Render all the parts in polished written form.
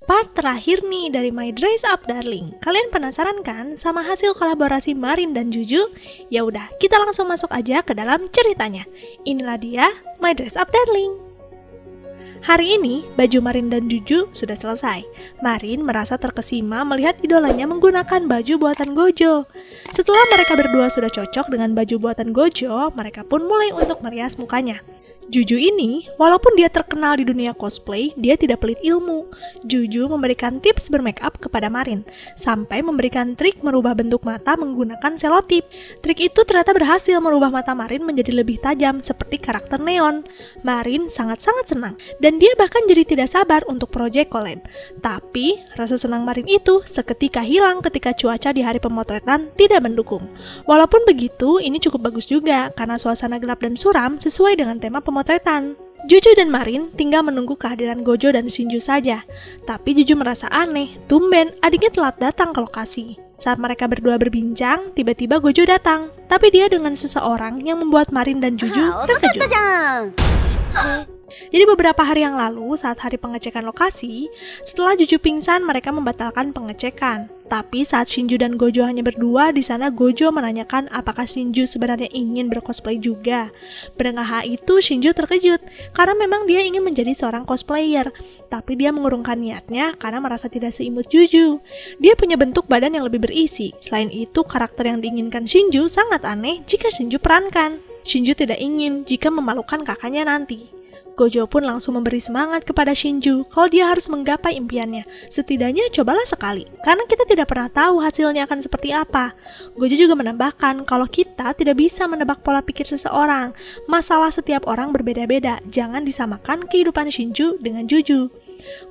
Part terakhir nih dari My Dress Up Darling. Kalian penasaran kan sama hasil kolaborasi Marin dan Juju? Ya udah, kita langsung masuk aja ke dalam ceritanya. Inilah dia My Dress Up Darling. Hari ini, baju Marin dan Juju sudah selesai. Marin merasa terkesima melihat idolanya menggunakan baju buatan Gojo. Setelah mereka berdua sudah cocok dengan baju buatan Gojo, mereka pun mulai untuk merias mukanya. Juju ini, walaupun dia terkenal di dunia cosplay, dia tidak pelit ilmu. Juju memberikan tips bermakeup kepada Marin, sampai memberikan trik merubah bentuk mata menggunakan selotip. Trik itu ternyata berhasil merubah mata Marin menjadi lebih tajam seperti karakter Neon. Marin sangat-sangat senang, dan dia bahkan jadi tidak sabar untuk proyek collab. Tapi, rasa senang Marin itu seketika hilang ketika cuaca di hari pemotretan tidak mendukung. Walaupun begitu, ini cukup bagus juga, karena suasana gelap dan suram sesuai dengan tema pemotretan. Juju dan Marin tinggal menunggu kehadiran Gojo dan Shinju saja. Tapi Juju merasa aneh, tumben adiknya telat datang ke lokasi. Saat mereka berdua berbincang, tiba-tiba Gojo datang. Tapi dia dengan seseorang yang membuat Marin dan Juju terkejut. Jadi beberapa hari yang lalu, saat hari pengecekan lokasi, setelah Juju pingsan, mereka membatalkan pengecekan. Tapi saat Shinju dan Gojo hanya berdua, di sana Gojo menanyakan apakah Shinju sebenarnya ingin bercosplay juga. Mendengar hal itu, Shinju terkejut, karena memang dia ingin menjadi seorang cosplayer. Tapi dia mengurungkan niatnya karena merasa tidak seimut Juju. Dia punya bentuk badan yang lebih berisi. Selain itu, karakter yang diinginkan Shinju sangat aneh jika Shinju perankan. Shinju tidak ingin jika memalukan kakaknya nanti. Gojo pun langsung memberi semangat kepada Shinju kalau dia harus menggapai impiannya. Setidaknya cobalah sekali, karena kita tidak pernah tahu hasilnya akan seperti apa. Gojo juga menambahkan kalau kita tidak bisa menebak pola pikir seseorang. Masalah setiap orang berbeda-beda, jangan disamakan kehidupan Shinju dengan Juju.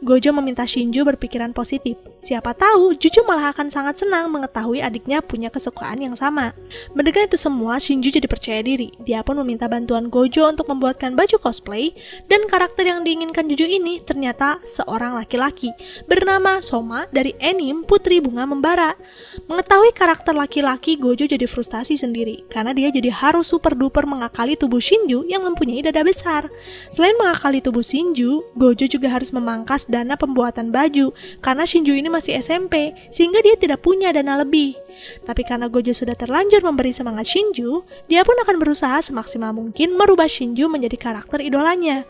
Gojo meminta Shinju berpikiran positif. Siapa tahu Juju malah akan sangat senang mengetahui adiknya punya kesukaan yang sama. Mendengar itu semua, Shinju jadi percaya diri. Dia pun meminta bantuan Gojo untuk membuatkan baju cosplay, dan karakter yang diinginkan Juju ini ternyata seorang laki-laki bernama Soma dari anime Putri Bunga Membara. Mengetahui karakter laki-laki, Gojo jadi frustasi sendiri karena dia jadi harus super duper mengakali tubuh Shinju yang mempunyai dada besar. Selain mengakali tubuh Shinju, Gojo juga harus memangkas dana pembuatan baju karena Shinju ini masih SMP, sehingga dia tidak punya dana lebih. Tapi karena Gojo sudah terlanjur memberi semangat Shinju, dia pun akan berusaha semaksimal mungkin merubah Shinju menjadi karakter idolanya.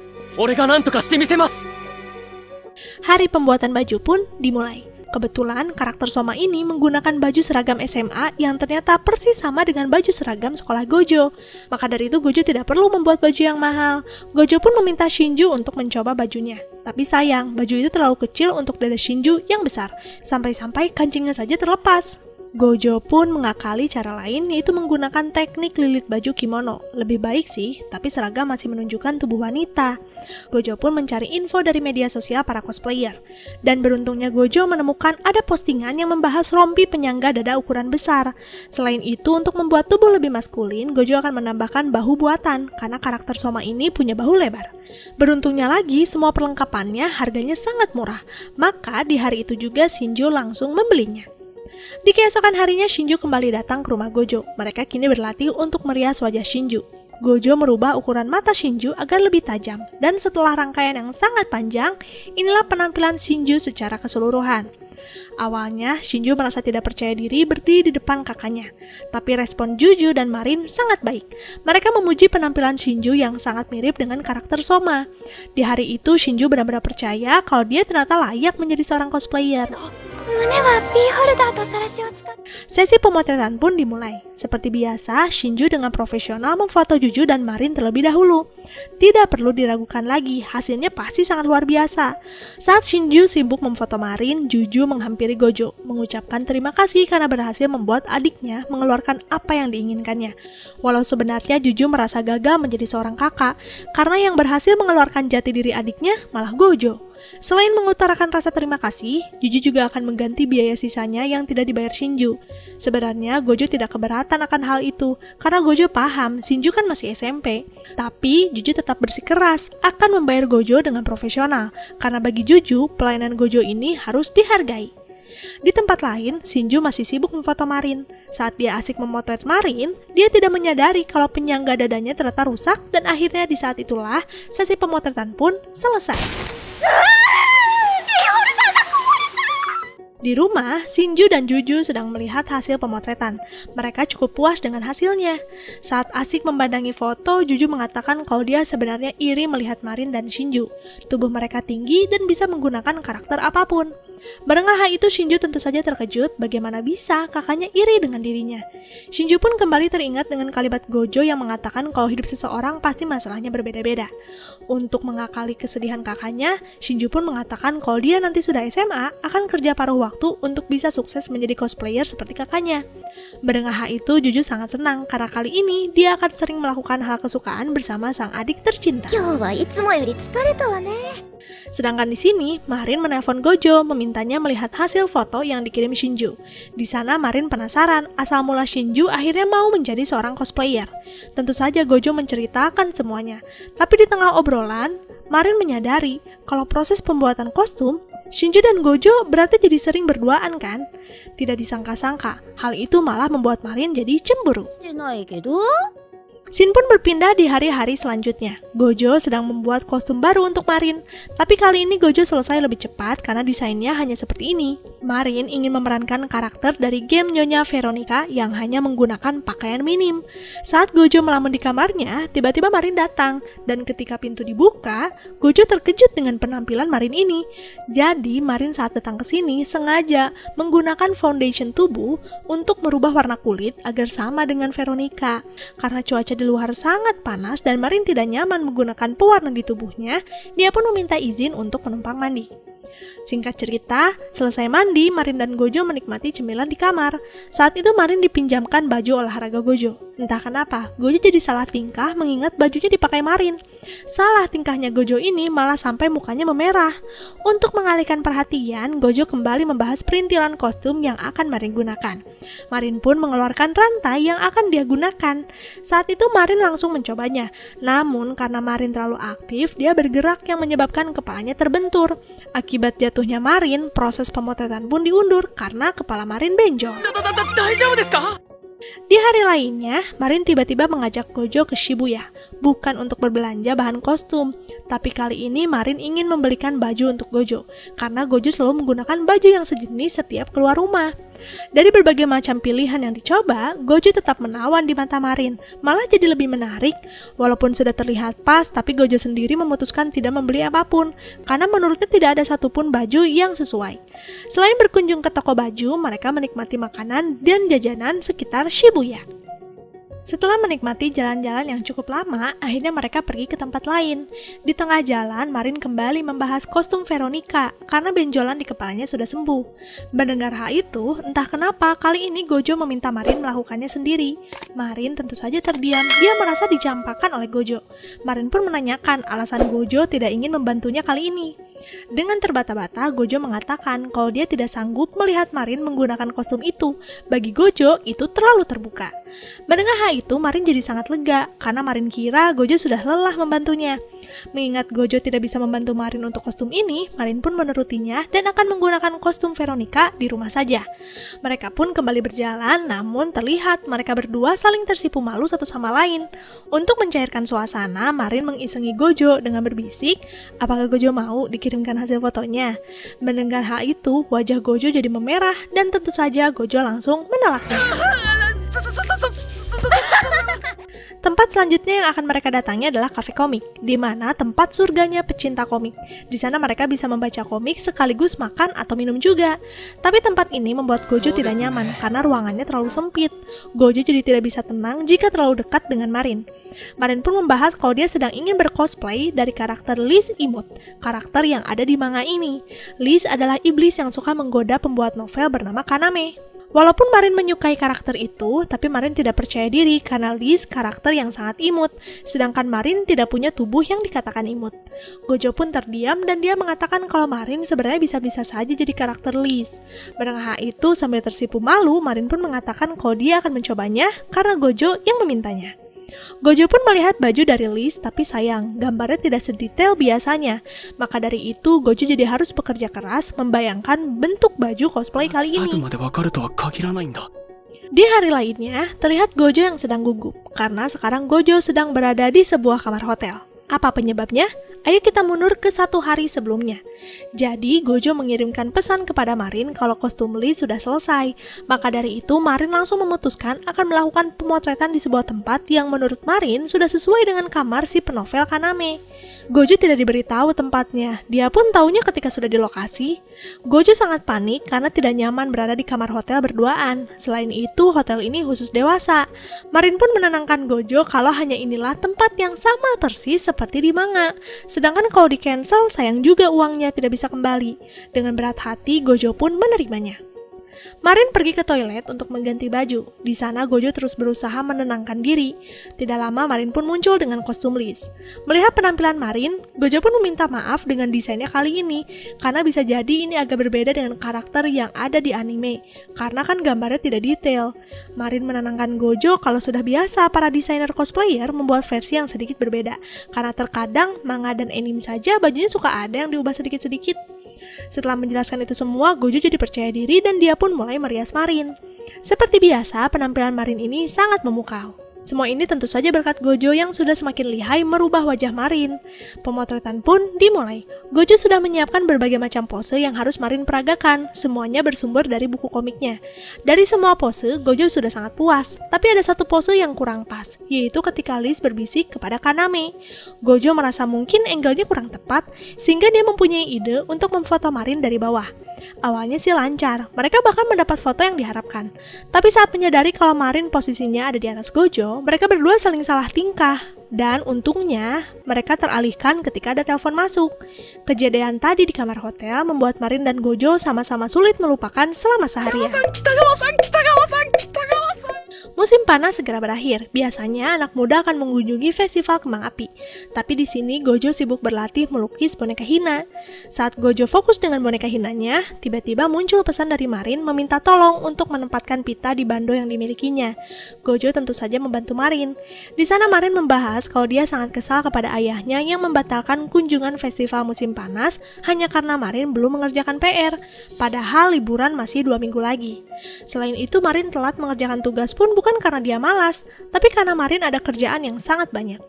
Hari pembuatan baju pun dimulai. Kebetulan karakter Soma ini menggunakan baju seragam SMA yang ternyata persis sama dengan baju seragam sekolah Gojo. Maka dari itu Gojo tidak perlu membuat baju yang mahal. Gojo pun meminta Shinju untuk mencoba bajunya. Tapi sayang, baju itu terlalu kecil untuk dada Shinju yang besar. Sampai-sampai kancingnya saja terlepas. Gojo pun mengakali cara lain, yaitu menggunakan teknik lilit baju kimono. Lebih baik sih, tapi seragam masih menunjukkan tubuh wanita. Gojo pun mencari info dari media sosial para cosplayer. Dan beruntungnya Gojo menemukan ada postingan yang membahas rompi penyangga dada ukuran besar. Selain itu, untuk membuat tubuh lebih maskulin, Gojo akan menambahkan bahu buatan, karena karakter Soma ini punya bahu lebar. Beruntungnya lagi, semua perlengkapannya harganya sangat murah. Maka di hari itu juga Shinju langsung membelinya. Di keesokan harinya, Shinju kembali datang ke rumah Gojo. Mereka kini berlatih untuk merias wajah Shinju. Gojo merubah ukuran mata Shinju agar lebih tajam. Dan setelah rangkaian yang sangat panjang, inilah penampilan Shinju secara keseluruhan. Awalnya, Shinju merasa tidak percaya diri berdiri di depan kakaknya. Tapi respon Juju dan Marin sangat baik. Mereka memuji penampilan Shinju yang sangat mirip dengan karakter Soma. Di hari itu, Shinju benar-benar percaya kalau dia ternyata layak menjadi seorang cosplayer. Sesi pemotretan pun dimulai. Seperti biasa, Shinju dengan profesional memfoto Juju dan Marin terlebih dahulu. Tidak perlu diragukan lagi, hasilnya pasti sangat luar biasa. Saat Shinju sibuk memfoto Marin, Juju menghampiri Gojo, mengucapkan terima kasih karena berhasil membuat adiknya mengeluarkan apa yang diinginkannya. Walau sebenarnya Juju merasa gagal menjadi seorang kakak, karena yang berhasil mengeluarkan jati diri adiknya malah Gojo. Selain mengutarakan rasa terima kasih, Juju juga akan mengganti biaya sisanya yang tidak dibayar Shinju. Sebenarnya Gojo tidak keberatan akan hal itu, karena Gojo paham Shinju kan masih SMP. Tapi Juju tetap bersikeras akan membayar Gojo dengan profesional, karena bagi Juju, pelayanan Gojo ini harus dihargai. Di tempat lain, Shinju masih sibuk memfoto Marin. Saat dia asik memotret Marin, dia tidak menyadari kalau penyangga dadanya ternyata rusak, dan akhirnya di saat itulah sesi pemotretan pun selesai. Di rumah, Shinju dan Juju sedang melihat hasil pemotretan. Mereka cukup puas dengan hasilnya. Saat asik memandangi foto, Juju mengatakan kalau dia sebenarnya iri melihat Marin dan Shinju. Tubuh mereka tinggi dan bisa menggunakan karakter apapun. Mendengar hal itu, Shinju tentu saja terkejut bagaimana bisa kakaknya iri dengan dirinya. Shinju pun kembali teringat dengan kalimat Gojo yang mengatakan kalau hidup seseorang pasti masalahnya berbeda-beda. Untuk mengakali kesedihan kakaknya, Shinju pun mengatakan kalau dia nanti sudah SMA akan kerja paruh waktu untuk bisa sukses menjadi cosplayer seperti kakaknya. Mendengar hal itu, Juju sangat senang karena kali ini dia akan sering melakukan hal kesukaan bersama sang adik tercinta. Sedangkan di sini, Marin menelpon Gojo memintanya melihat hasil foto yang dikirim Shinju. Di sana Marin penasaran asal mula Shinju akhirnya mau menjadi seorang cosplayer. Tentu saja Gojo menceritakan semuanya. Tapi di tengah obrolan, Marin menyadari kalau proses pembuatan kostum, Shinju dan Gojo berarti jadi sering berduaan kan? Tidak disangka-sangka, hal itu malah membuat Marin jadi cemburu. Scene pun berpindah di hari-hari selanjutnya. Gojo sedang membuat kostum baru untuk Marin. Tapi kali ini Gojo selesai lebih cepat karena desainnya hanya seperti ini. Marin ingin memerankan karakter dari game Nyonya Veronica yang hanya menggunakan pakaian minim. Saat Gojo melamun di kamarnya, tiba-tiba Marin datang. Dan ketika pintu dibuka, Gojo terkejut dengan penampilan Marin ini. Jadi Marin saat datang ke sini sengaja menggunakan foundation tubuh untuk merubah warna kulit agar sama dengan Veronica. Karena cuaca di luar sangat panas dan Marin tidak nyaman menggunakan pewarna di tubuhnya, dia pun meminta izin untuk menumpang mandi. Singkat cerita, selesai mandi, Marin dan Gojo menikmati cemilan di kamar. Saat itu Marin dipinjamkan baju olahraga Gojo. Entah kenapa, Gojo jadi salah tingkah mengingat bajunya dipakai Marin. Salah tingkahnya Gojo ini malah sampai mukanya memerah. Untuk mengalihkan perhatian, Gojo kembali membahas perintilan kostum yang akan Marin gunakan. Marin pun mengeluarkan rantai yang akan dia gunakan. Saat itu Marin langsung mencobanya. Namun karena Marin terlalu aktif, dia bergerak yang menyebabkan kepalanya terbentur. Akibat jatuhnya Marin, proses pemotretan pun diundur karena kepala Marin benjol. Di hari lainnya, Marin tiba-tiba mengajak Gojo ke Shibuya, bukan untuk berbelanja bahan kostum, tapi kali ini Marin ingin membelikan baju untuk Gojo, karena Gojo selalu menggunakan baju yang sejenis setiap keluar rumah. Dari berbagai macam pilihan yang dicoba, Gojo tetap menawan di mata Marin, malah jadi lebih menarik. Walaupun sudah terlihat pas, tapi Gojo sendiri memutuskan tidak membeli apapun, karena menurutnya tidak ada satupun baju yang sesuai. Selain berkunjung ke toko baju, mereka menikmati makanan dan jajanan sekitar Shibuya. Setelah menikmati jalan-jalan yang cukup lama, akhirnya mereka pergi ke tempat lain. Di tengah jalan, Marin kembali membahas kostum Veronica karena benjolan di kepalanya sudah sembuh. Mendengar hal itu, entah kenapa kali ini Gojo meminta Marin melakukannya sendiri. Marin tentu saja terdiam, dia merasa dicampakkan oleh Gojo. Marin pun menanyakan alasan Gojo tidak ingin membantunya kali ini. Dengan terbata-bata, Gojo mengatakan kalau dia tidak sanggup melihat Marin menggunakan kostum itu. Bagi Gojo, itu terlalu terbuka. Mendengar hal itu, Marin jadi sangat lega, karena Marin kira Gojo sudah lelah membantunya. Mengingat Gojo tidak bisa membantu Marin untuk kostum ini, Marin pun menurutinya dan akan menggunakan kostum Veronica di rumah saja. Mereka pun kembali berjalan, namun terlihat mereka berdua saling tersipu malu satu sama lain. Untuk mencairkan suasana, Marin mengisengi Gojo dengan berbisik, apakah Gojo mau dikirimkan hasil fotonya? Mendengar hal itu, wajah Gojo jadi memerah dan tentu saja Gojo langsung menolaknya. Tempat selanjutnya yang akan mereka datangi adalah kafe komik, di mana tempat surganya pecinta komik. Di sana mereka bisa membaca komik sekaligus makan atau minum juga. Tapi tempat ini membuat Gojo tidak nyaman karena ruangannya terlalu sempit. Gojo jadi tidak bisa tenang jika terlalu dekat dengan Marin. Marin pun membahas kalau dia sedang ingin bercosplay dari karakter Liz Imut, karakter yang ada di manga ini. Liz adalah iblis yang suka menggoda pembuat novel bernama Kaname. Walaupun Marin menyukai karakter itu, tapi Marin tidak percaya diri karena Liz karakter yang sangat imut, sedangkan Marin tidak punya tubuh yang dikatakan imut. Gojo pun terdiam dan dia mengatakan kalau Marin sebenarnya bisa-bisa saja jadi karakter Liz. Mendengar hal itu sambil tersipu malu, Marin pun mengatakan kalau dia akan mencobanya karena Gojo yang memintanya. Gojo pun melihat baju dari Liz, tapi sayang, gambarnya tidak sedetail biasanya. Maka dari itu, Gojo jadi harus bekerja keras membayangkan bentuk baju cosplay kali ini. Di hari lainnya, terlihat Gojo yang sedang gugup, karena sekarang Gojo sedang berada di sebuah kamar hotel. Apa penyebabnya? Ayo kita mundur ke 1 hari sebelumnya. Jadi Gojo mengirimkan pesan kepada Marin kalau kostum Lee sudah selesai. Maka dari itu Marin langsung memutuskan akan melakukan pemotretan di sebuah tempat yang menurut Marin sudah sesuai dengan kamar si penovel Kaname. Gojo tidak diberitahu tempatnya, dia pun taunya ketika sudah di lokasi. Gojo sangat panik karena tidak nyaman berada di kamar hotel berduaan. Selain itu, hotel ini khusus dewasa. Marin pun menenangkan Gojo kalau hanya inilah tempat yang sama persis seperti di manga. Sedangkan kalau di cancel, sayang juga uangnya tidak bisa kembali. Dengan berat hati, Gojo pun menerimanya. Marin pergi ke toilet untuk mengganti baju. Di sana Gojo terus berusaha menenangkan diri. Tidak lama Marin pun muncul dengan kostum Liz. Melihat penampilan Marin, Gojo pun meminta maaf dengan desainnya kali ini, karena bisa jadi ini agak berbeda dengan karakter yang ada di anime, karena kan gambarnya tidak detail. Marin menenangkan Gojo kalau sudah biasa para desainer cosplayer membuat versi yang sedikit berbeda, karena terkadang manga dan anime saja bajunya suka ada yang diubah sedikit-sedikit. Setelah menjelaskan itu semua, Gojo jadi percaya diri dan dia pun mulai merias Marin. Seperti biasa, penampilan Marin ini sangat memukau. Semua ini tentu saja berkat Gojo yang sudah semakin lihai merubah wajah Marin. Pemotretan pun dimulai. Gojo sudah menyiapkan berbagai macam pose yang harus Marin peragakan, semuanya bersumber dari buku komiknya. Dari semua pose, Gojo sudah sangat puas, tapi ada satu pose yang kurang pas, yaitu ketika Liz berbisik kepada Kaname. Gojo merasa mungkin angle-nya kurang tepat, sehingga dia mempunyai ide untuk memfoto Marin dari bawah. Awalnya sih lancar, mereka bahkan mendapat foto yang diharapkan. Tapi saat menyadari kalau Marin posisinya ada di atas Gojo, mereka berdua saling salah tingkah. Dan untungnya, mereka teralihkan ketika ada telepon masuk. Kejadian tadi di kamar hotel membuat Marin dan Gojo sama-sama sulit melupakan selama seharian. Musim panas segera berakhir. Biasanya anak muda akan mengunjungi festival kembang api. Tapi di sini Gojo sibuk berlatih melukis boneka Hina. Saat Gojo fokus dengan boneka Hinanya, tiba-tiba muncul pesan dari Marin meminta tolong untuk menempatkan pita di bando yang dimilikinya. Gojo tentu saja membantu Marin. Di sana Marin membahas kalau dia sangat kesal kepada ayahnya yang membatalkan kunjungan festival musim panas hanya karena Marin belum mengerjakan PR. Padahal liburan masih 2 minggu lagi. Selain itu Marin telat mengerjakan tugas pun bukan karena dia malas, tapi karena Marin ada kerjaan yang sangat banyak.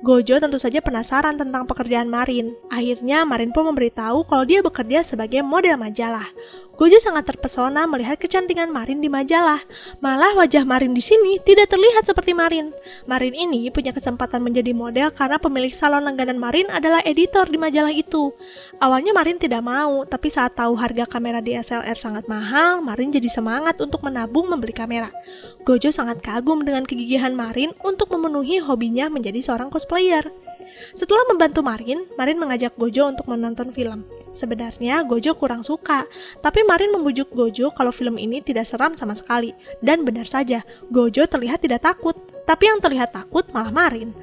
Gojo tentu saja penasaran tentang pekerjaan Marin. Akhirnya Marin pun memberitahu kalau dia bekerja sebagai model majalah. Gojo sangat terpesona melihat kecantikan Marin di majalah. Malah wajah Marin di sini tidak terlihat seperti Marin. Marin ini punya kesempatan menjadi model karena pemilik salon langganan Marin adalah editor di majalah itu. Awalnya Marin tidak mau, tapi saat tahu harga kamera DSLR sangat mahal, Marin jadi semangat untuk menabung membeli kamera. Gojo sangat kagum dengan kegigihan Marin untuk memenuhi hobinya menjadi seorang cosplayer. Setelah membantu Marin, Marin mengajak Gojo untuk menonton film. Sebenarnya Gojo kurang suka, tapi Marin membujuk Gojo kalau film ini tidak seram sama sekali. Dan benar saja, Gojo terlihat tidak takut, tapi yang terlihat takut malah Marin.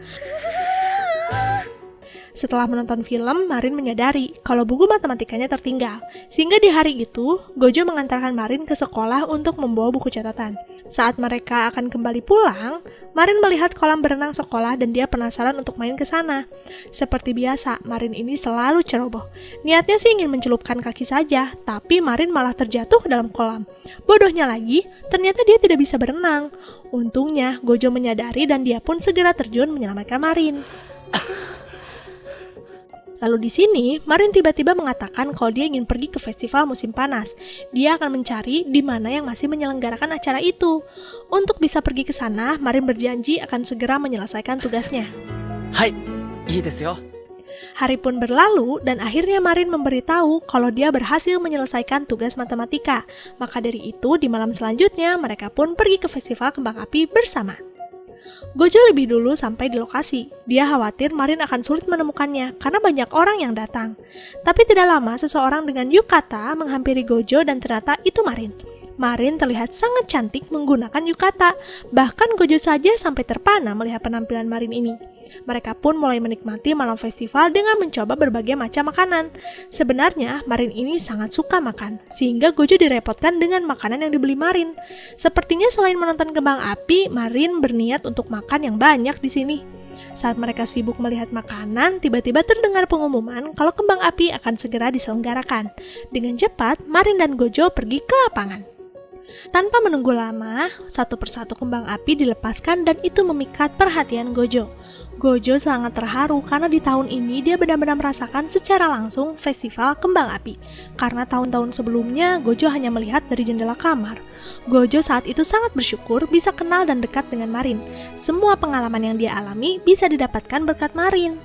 Setelah menonton film, Marin menyadari kalau buku matematikanya tertinggal. Sehingga di hari itu, Gojo mengantarkan Marin ke sekolah untuk membawa buku catatan. Saat mereka akan kembali pulang, Marin melihat kolam berenang sekolah dan dia penasaran untuk main ke sana. Seperti biasa, Marin ini selalu ceroboh. Niatnya sih ingin mencelupkan kaki saja, tapi Marin malah terjatuh ke dalam kolam. Bodohnya lagi, ternyata dia tidak bisa berenang. Untungnya, Gojo menyadari dan dia pun segera terjun menyelamatkan Marin. Lalu di sini, Marin tiba-tiba mengatakan kalau dia ingin pergi ke festival musim panas. Dia akan mencari di mana yang masih menyelenggarakan acara itu. Untuk bisa pergi ke sana, Marin berjanji akan segera menyelesaikan tugasnya. Hai, ii desu yo. Hari pun berlalu dan akhirnya Marin memberitahu kalau dia berhasil menyelesaikan tugas matematika. Maka dari itu, di malam selanjutnya mereka pun pergi ke festival kembang api bersama. Gojo lebih dulu sampai di lokasi. Dia khawatir Marin akan sulit menemukannya karena banyak orang yang datang. Tapi tidak lama seseorang dengan yukata menghampiri Gojo dan ternyata itu Marin. Marin terlihat sangat cantik menggunakan yukata. Bahkan Gojo saja sampai terpana melihat penampilan Marin ini. Mereka pun mulai menikmati malam festival dengan mencoba berbagai macam makanan. Sebenarnya Marin ini sangat suka makan, sehingga Gojo direpotkan dengan makanan yang dibeli Marin. Sepertinya selain menonton kembang api, Marin berniat untuk makan yang banyak di sini. Saat mereka sibuk melihat makanan, tiba-tiba terdengar pengumuman kalau kembang api akan segera diselenggarakan. Dengan cepat, Marin dan Gojo pergi ke lapangan. Tanpa menunggu lama, satu persatu kembang api dilepaskan dan itu memikat perhatian Gojo. Gojo sangat terharu karena di tahun ini dia benar-benar merasakan secara langsung festival kembang api. Karena tahun-tahun sebelumnya Gojo hanya melihat dari jendela kamar. Gojo saat itu sangat bersyukur bisa kenal dan dekat dengan Marin. Semua pengalaman yang dia alami bisa didapatkan berkat Marin.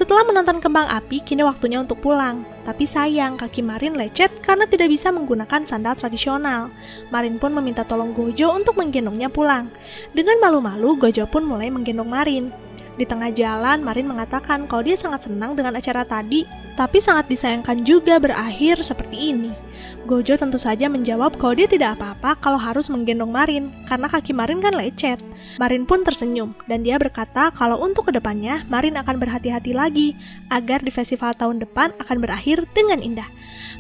Setelah menonton kembang api, kini waktunya untuk pulang. Tapi sayang, kaki Marin lecet karena tidak bisa menggunakan sandal tradisional. Marin pun meminta tolong Gojo untuk menggendongnya pulang. Dengan malu-malu, Gojo pun mulai menggendong Marin. Di tengah jalan, Marin mengatakan kalau dia sangat senang dengan acara tadi, tapi sangat disayangkan juga berakhir seperti ini. Gojo tentu saja menjawab kalau dia tidak apa-apa kalau harus menggendong Marin, karena kaki Marin kan lecet. Marin pun tersenyum, dan dia berkata kalau untuk kedepannya, Marin akan berhati-hati lagi, agar di festival tahun depan akan berakhir dengan indah.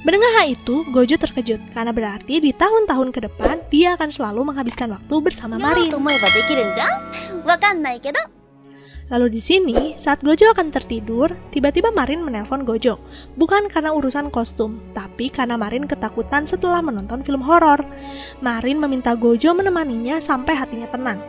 Mendengar hal itu, Gojo terkejut, karena berarti di tahun-tahun ke depan, dia akan selalu menghabiskan waktu bersama Marin. Lalu di sini, saat Gojo akan tertidur, tiba-tiba Marin menelpon Gojo. Bukan karena urusan kostum, tapi karena Marin ketakutan setelah menonton film horor. Marin meminta Gojo menemaninya sampai hatinya tenang.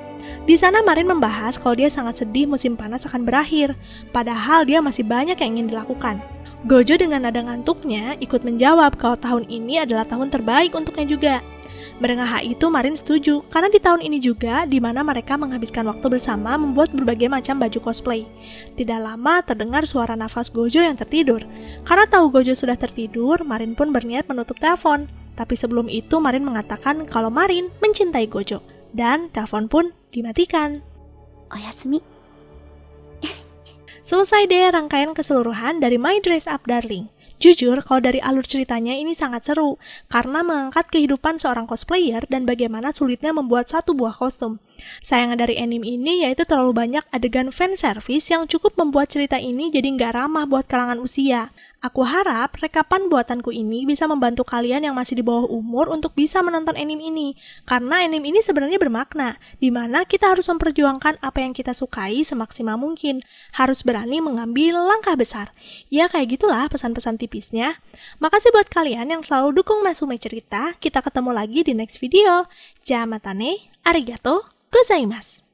Di sana Marin membahas kalau dia sangat sedih musim panas akan berakhir, padahal dia masih banyak yang ingin dilakukan. Gojo dengan nada ngantuknya ikut menjawab kalau tahun ini adalah tahun terbaik untuknya juga. Mendengar hal itu, Marin setuju, karena di tahun ini juga di mana mereka menghabiskan waktu bersama membuat berbagai macam baju cosplay. Tidak lama terdengar suara nafas Gojo yang tertidur. Karena tahu Gojo sudah tertidur, Marin pun berniat menutup telepon. Tapi sebelum itu, Marin mengatakan kalau Marin mencintai Gojo. Dan telepon pun dimatikan. Oyasumi. Selesai deh rangkaian keseluruhan dari My Dress Up Darling. Jujur, kalau dari alur ceritanya ini sangat seru, karena mengangkat kehidupan seorang cosplayer dan bagaimana sulitnya membuat satu buah kostum. Sayangnya dari anime ini yaitu terlalu banyak adegan fan service yang cukup membuat cerita ini jadi nggak ramah buat kalangan usia. Aku harap rekapan buatanku ini bisa membantu kalian yang masih di bawah umur untuk bisa menonton anime ini. Karena anime ini sebenarnya bermakna, di mana kita harus memperjuangkan apa yang kita sukai semaksimal mungkin. Harus berani mengambil langkah besar. Ya kayak gitulah pesan-pesan tipisnya. Makasih buat kalian yang selalu dukung Masume Cerita. Kita ketemu lagi di next video. Jamatane, arigato gozaimasu.